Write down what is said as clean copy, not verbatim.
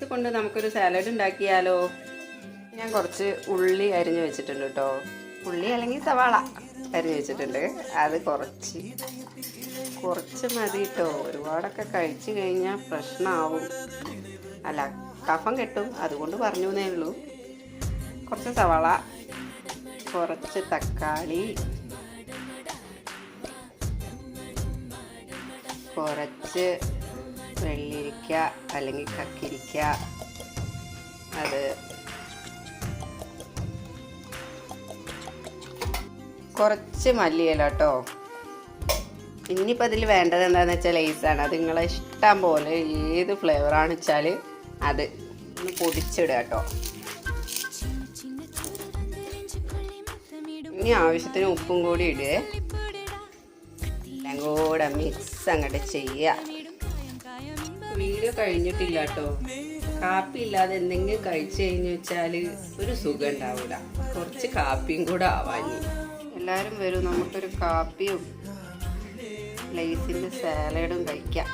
ഇതുകൊണ്ട് നമുക്കൊരു സാലഡ് ഉണ്ടാക്കിയാലോ? ഞാൻ കുറച്ച് ഉള്ളി അരിഞ്ഞു വെച്ചിട്ടുണ്ട് കേട്ടോ. ഉള്ളി അല്ലെങ്കിൽ സവാള അരിഞ്ഞു വെച്ചിട്ടുണ്ട്. അത് കുറച്ച് മതി കേട്ടോ. ഒരുപാടൊക്കെ കഴിച്ചു കഴിഞ്ഞാൽ പ്രശ്നമാവും. അല്ല, കഫം കെട്ടും. അതുകൊണ്ട് പറഞ്ഞു എന്നേ ഉള്ളൂ. കുറച്ച് സവാള, കുറച്ച് തക്കാളി, കുറച്ച് വെള്ളിരിക്ക അല്ലെങ്കിൽ കക്കിരിക്ക, അത് കുറച്ച് മല്ലിയില കേട്ടോ. ഇനിയിപ്പോൾ അതിൽ വേണ്ടത് എന്താണെന്ന് വെച്ചാൽ ലേസാണ്. അത് നിങ്ങളെ ഇഷ്ടം പോലെ ഏത് ഫ്ലേവറാണെന്ന് വെച്ചാൽ അത് ഒന്ന് പൊടിച്ചിടുക കേട്ടോ. ഇനി ആവശ്യത്തിന് ഉപ്പും കൂടി ഇടുക. എല്ലാം കൂടെ മിക്സ് അങ്ങോട്ട് ചെയ്യുക. വീഡിയോ കഴിഞ്ഞിട്ടില്ല കേട്ടോ. കാപ്പി ഇല്ലാതെ എന്തെങ്കിലും കഴിച്ചു കഴിഞ്ഞു വെച്ചാൽ ഒരു സുഖം ഉണ്ടാവില്ല. കുറച്ച് കാപ്പിയും കൂടെ ആവാഞ്ഞി. എല്ലാവരും വരും, നമുക്കൊരു കാപ്പിയും ലേസിൻ്റെ സാലഡും കഴിക്കാം.